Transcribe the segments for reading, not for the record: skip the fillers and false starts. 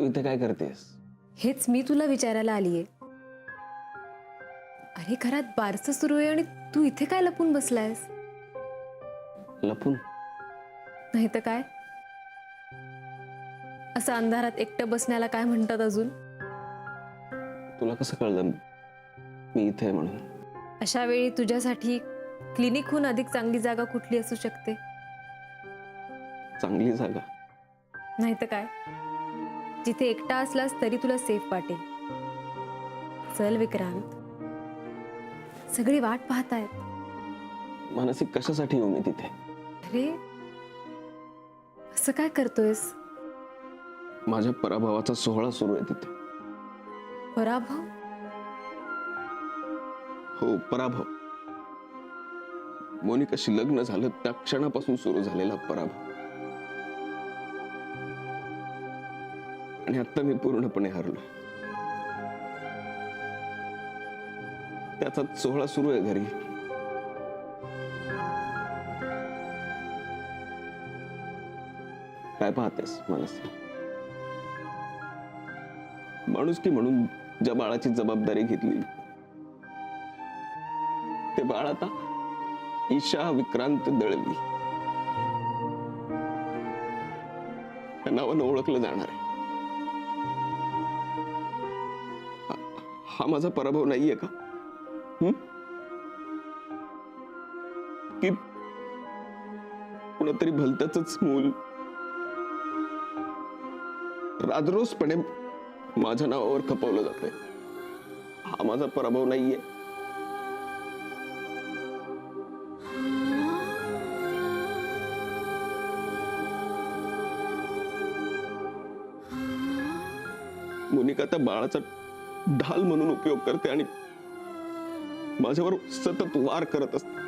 इथे काय करतेस? हेच मी तुला विचारायला आलीये. अरे घरात बारसं सुरू आहे आणि तू इथे काय लपून बसलायस? लपून? नाही तर काय. असं अंधारात एकटं बसण्याला काय म्हणतात अजून? तुला कसं कळलं मी इथे आहे म्हणून? अशा वेळी तुझ्यासाठी क्लिनिकहून अधिक चांगली जागा कुठली असू शकते? चांगली जागा? नाही तर काय. जिथे एकटा असलास तरी तुला सेफ वाटेल. चल विक्रांत, सगळी वाट पाहतायत. मानसिक कशासाठी येऊ मी तिथे? अरे असं काय करतोयस? माझ्या पराभवाचा सोहळा सुरू आहे तिथे. पराभव? हो, पराभव. मोनिकाशी लग्न झालं त्या क्षणापासून सुरू झालेला पराभव. आणि आता मी पूर्णपणे हरलो. त्याचा सोहळा सुरू आहे घरी. काय पाहतेस मानसी? माणुसकी म्हणून ज्या बाळाची जबाबदारी घेतली ते बाळ आता ईशा विक्रांत दळवी या नावानं ओळखलं जाणार आहे. हा माझा पराभव नाहीये का? की कुणीतरी भलत्याच मूल राजरोसपणे माझ्या नावावर खपवलं जातंय? हा माझा पराभव नाहीये. मोनिका त्या बाळाचा ढाल म्हणून उपयोग करते आणि माझ्यावर सतत वार करत असते.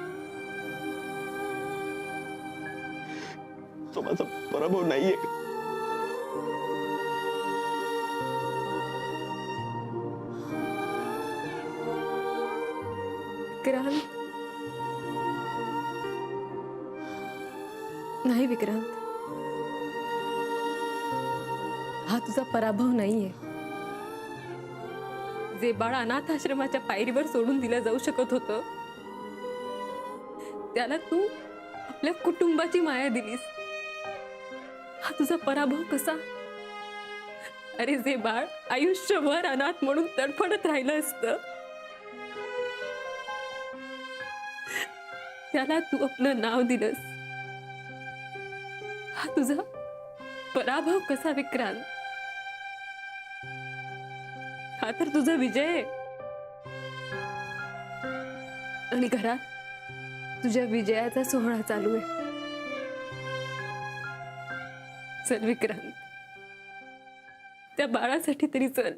तो माझा पराभव नाहीये का? विक्रांत, नाही विक्रांत, हा तुझा पराभव नाहीये. जे बाळ अनाथ आश्रमाच्या पायरीवर सोडून दिलं जाऊ शकत होतं त्याला तू आपल्या कुटुंबाची माया दिलीस. हा तुझा पराभव कसा? अरे जे बाळ आयुष्यभर अनाथ म्हणून तडफडत राहिलं असतं त्याला तू आपलं नाव दिलंस. हा तुझा पराभव कसा विक्रांत? हा तर तुझा विजय आहे. आणि घरात तुझ्या विजयाचा सोहळा चालू आहे. चल विक्रांत, त्या बाळासाठी तरी चल.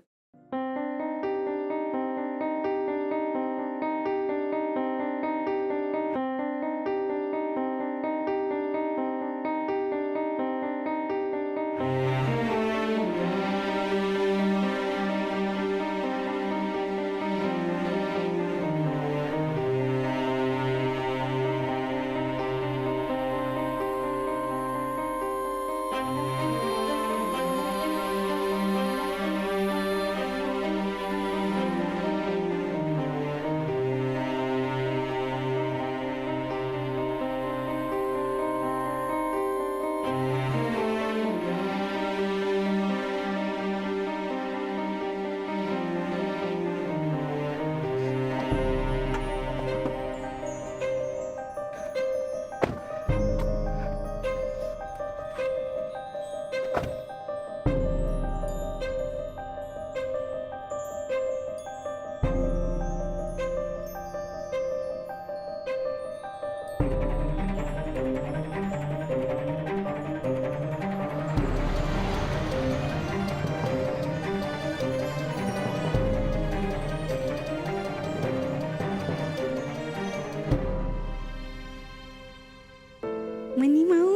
मनी माऊ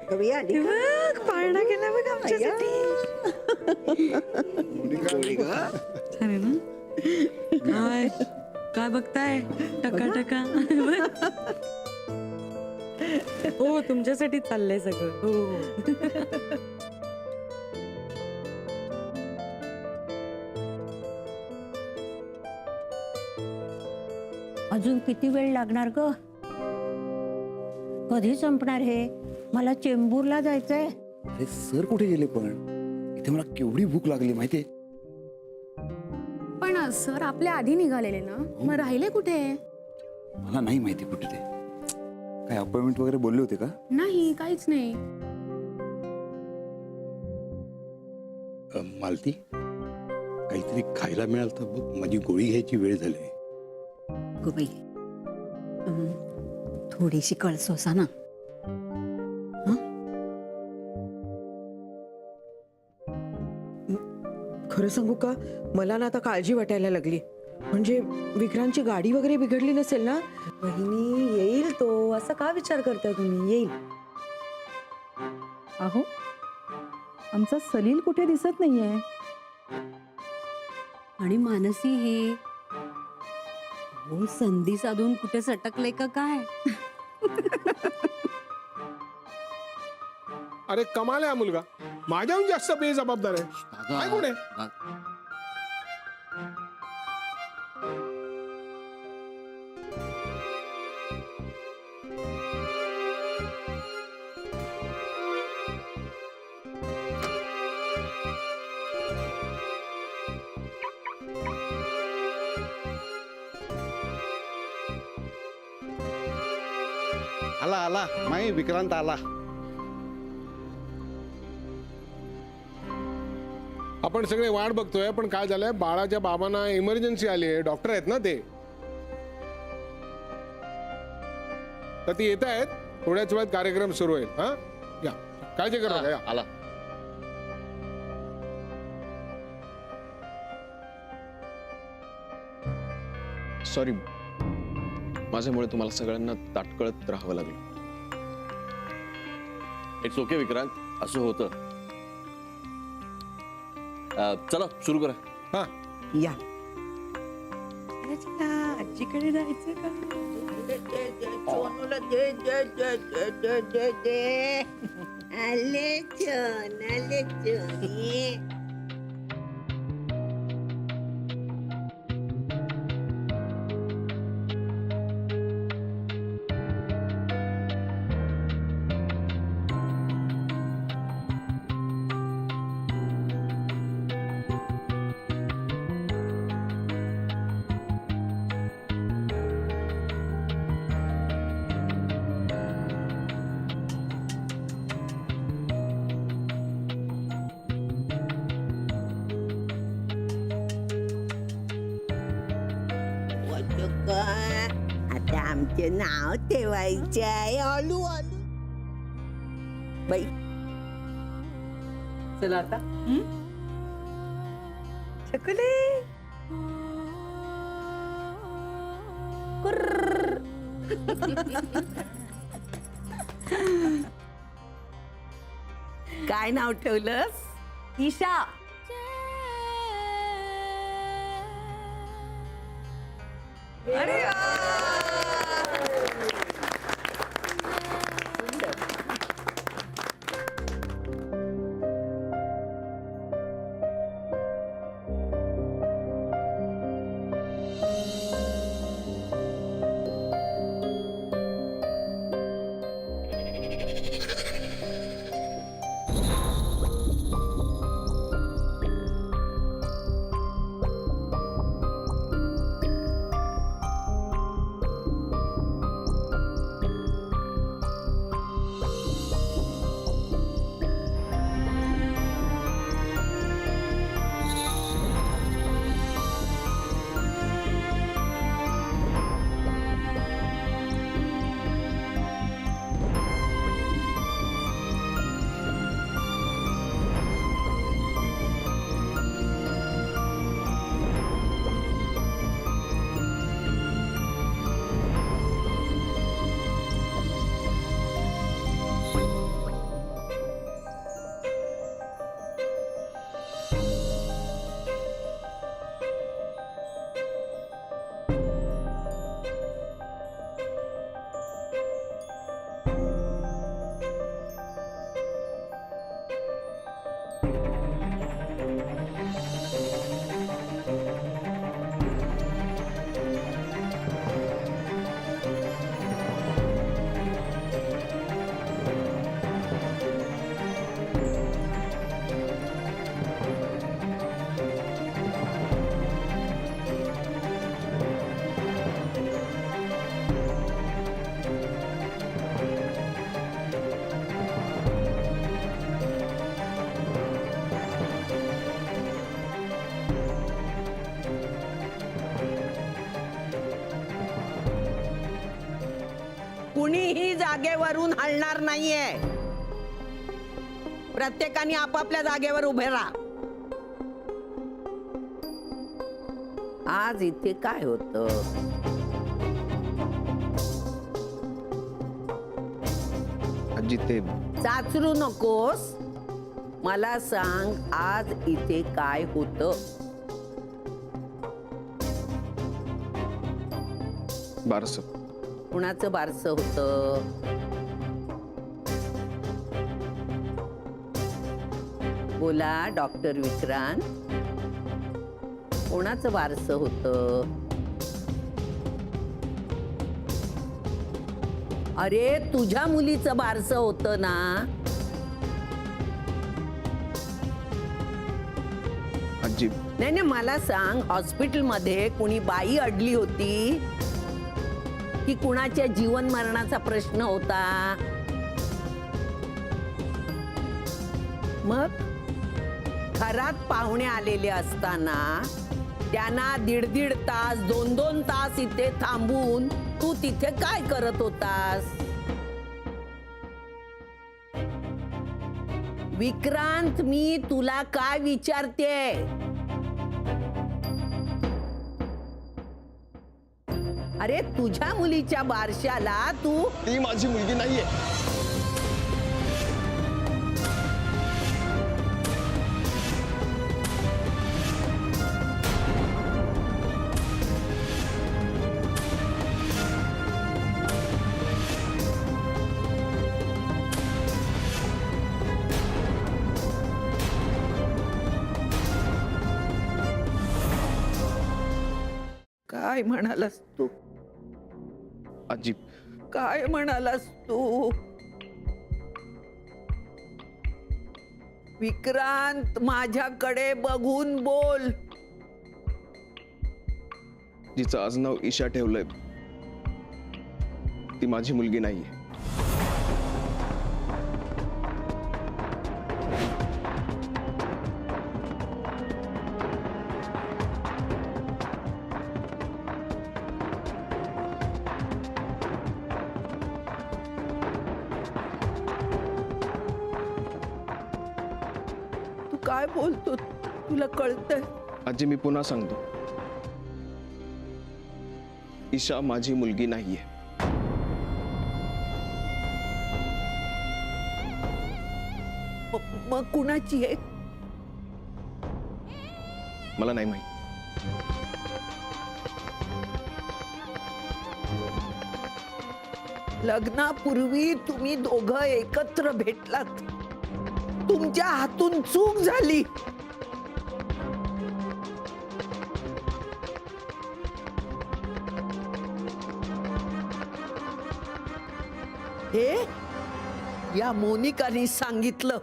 कवी आली बघ, पाळणा केला बघ आमच्यासाठी. छान आहे ना? काय काय बघताय? टका टका. हो तुमच्यासाठी चाललंय सगळं. हो अजून किती वेळ लागणार ग? कधी संपणार हे? मला चेंबूरला जायचंय. अरे सर कुठे गेले पण? इथे मला केवढी भूक लागली माहितीये. पण सर आपल्या आधी निघालेले ना, मग राहिले कुठे? मला नाही माहिती कुठे ते. काय अपॉइंटमेंट वगैरे बोलले होते का? नाही, काहीच नाही. मालती, काहीतरी खायला मिळाल तर बघ, माझी गोळी घ्यायची वेळ झाली. गो बाई, थोडीशी कळसोसा ना. खरं सांगू का, मला ना आता काळजी वाटायला लागली. म्हणजे विक्रांतची गाडी वगैरे बिघडली नसेल ना? बहिणी, येईल तो. असं का विचार करताय तुम्ही? येईल. अहो, आमचा सलील कुठे दिसत नाहीये. आणि मानसी हे हो, संधी साधून कुठे सटकले का काय? अरे कमाल आहे हा मुलगा, माझ्याहून जास्त बेजबाबदार आहे. काय कोण आहे? आला आला माई, विक्रांत आला. आपण सगळे वाट बघतोय, पण काय झालंय, बाळाच्या बाबांना इमर्जन्सी आली आहे. डॉक्टर आहेत ना ते, तर ती येत आहेत. थोड्याच वेळात कार्यक्रम सुरू होईल. हा, या, काळजी करू नका, या. आला. सॉरी, माझ्यामुळे तुम्हाला सगळ्यांना ताटकळत राहावं लागलं. इट्स ओके विक्रांत, असं होतं. चला सुरू करा. हा, या. आजीकडे जायचं का? आता आमचे नाव ठेवायचे आहे. आलू आलू बाई. चला आता. चकुले. काय नाव ठेवलंस? ईशा. अरे जागेवरून हलणार नाहीये. प्रत्येकाने आपापल्या जागेवर उभे राहा. आज इथे काय होतं? आजी ते चाचरू नकोस. मला सांग, आज इथे काय होतं? बारस. कुणाचं बारसं होतं? बोला डॉक्टर विक्रांत, कोणाचं बारसं होतं? अरे तुझ्या मुलीचं बारसं होतं ना? आजी नाही नाही, मला सांग, हॉस्पिटलमध्ये कुणी बाई अडली होती की कुणाच्या जीवन मरणाचा प्रश्न होता? मग घरात पाहुणे आलेले असताना त्यांना 1.5 तास 2 तास इथे थांबून तू तिथे काय करत होतास? विक्रांत, मी तुला काय विचारते? अरे तुझ्या मुलीच्या बारशाला तू ती माझी मुलगी नाहीये. काय म्हणालास तू? आजी काय म्हणालास तू? विक्रांत, माझ्याकडे बघून बोल. जिचं आज नाव ईशा ठेवलंय ती माझी मुलगी नाहीये. तू काय बोलतो? तुला कळतंय? आजी मी पुन्हा सांगतो, ईशा माझी मुलगी नाहीये. मग कुणाची आहे? मला नाही माहित. लग्नापूर्वी तुम्ही दोघं एकत्र भेटलात. तुमच्या हातून चूक झाली. हे या मोनिकाने सांगितलं.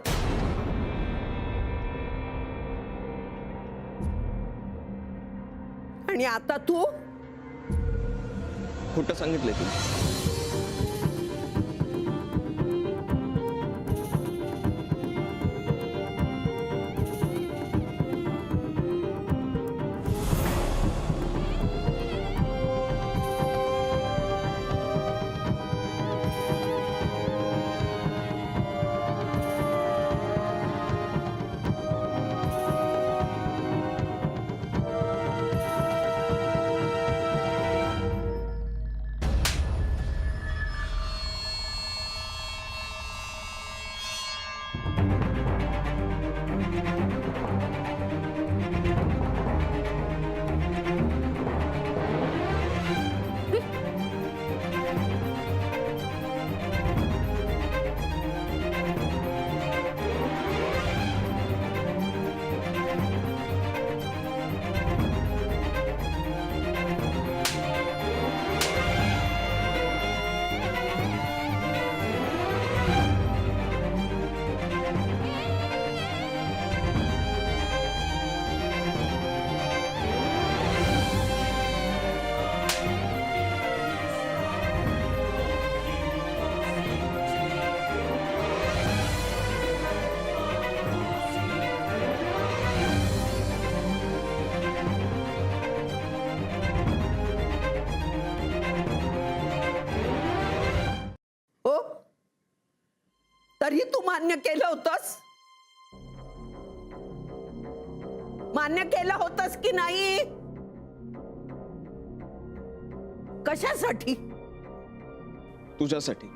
आणि आता तू खोटं सांगितलंय तुम्ही. तरी तू मान्य केलं होतंस? मान्य केलं होतंस की नाही? कशासाठी? तुझ्यासाठी,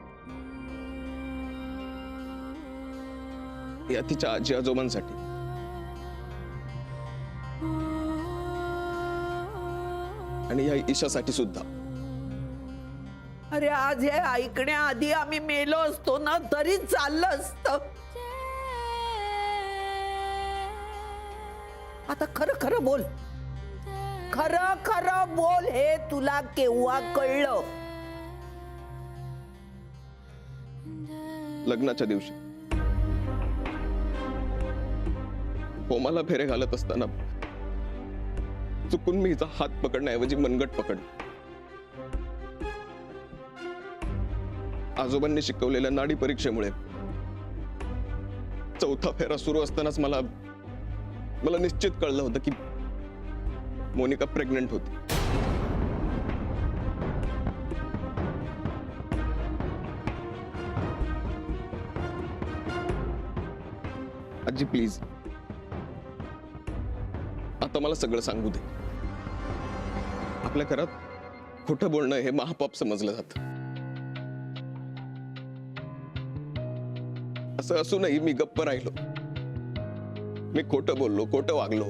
या तिच्या आजी आजोबांसाठी. आणि या ईशासाठी सुद्धा. अरे आज हे ऐकण्याआधी आम्ही मेलो असतो ना तरी चाललं असतं. आता खरं खरं बोल, खरं खरं बोल, हे तुला केव्हा कळलं? लग्नाच्या दिवशी कोमाला फेरे घालत असताना चुकून मी हिचा हात पकडण्याऐवजी मनगट पकड. आजोबांनी शिकवलेल्या नाडी परीक्षेमुळे चौथा फेरा सुरू असतानाच मला निश्चित कळलं होतं की मोनिका प्रेग्नंट होती. आजी प्लीज, आता मला सगळं सांगू दे. आपल्या घरात खोटं बोलणं हे महापाप समजलं जातं. असं असूनही मी गप्प राहिलो. मी खोटं बोललो, खोटं वागलो.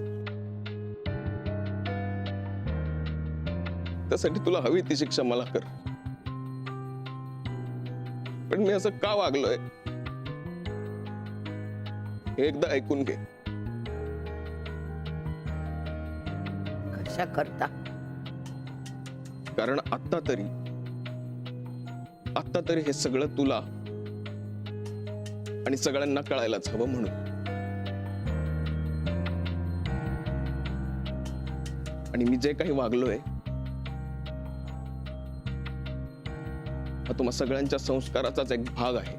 त्यासाठी तुला हवी ती शिक्षा मला कर. पण मी असं का वागलोय हे एकदा ऐकून घे. कशा करता? कारण आता तरी हे सगळं तुला आणि सगळ्यांना कळायलाच हवं म्हणून. आणि मी जे काही वागलोय हा तुम्हा सगळ्यांच्या संस्काराचाच एक भाग आहे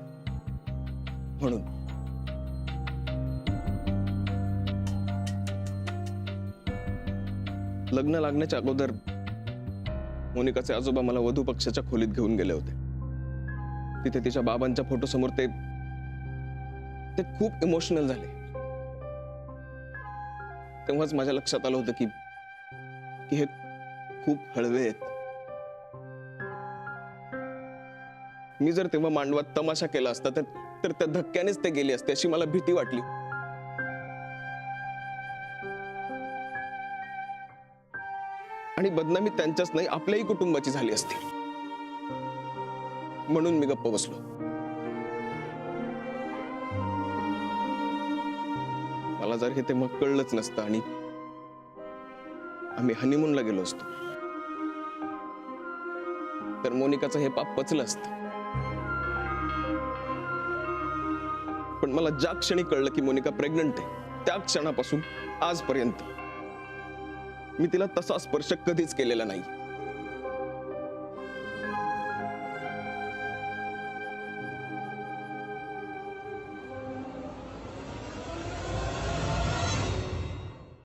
म्हणून. लग्न लागण्याच्या अगोदर मोनिकाचे आजोबा मला वधू पक्षाच्या खोलीत घेऊन गेले होते. तिथे तिच्या बाबांच्या फोटो समोर ते खूप इमोशनल झाले. तेव्हाच माझ्या लक्षात आलं होतं की हे खूप हळवे आहेत. मी जर तेव्हा मांडवात तमाशा केला असता तर त्या धक्क्यानेच ते गेले असते अशी मला भीती वाटली. आणि बदनामी त्यांच्याच नाही आपल्याही कुटुंबाची झाली असती. म्हणून मी गप्प बसलो. मला जर हे तेव्हा कळलंच नसतं आणि आम्ही हनीमूनला गेलो असतो तर मोनिकाचं हे पाप पचलं असतं. पण मला ज्या क्षणी कळलं की मोनिका प्रेग्नंट आहे त्या क्षणापासून आजपर्यंत मी तिला तसा स्पर्श कधीच केलेला नाही.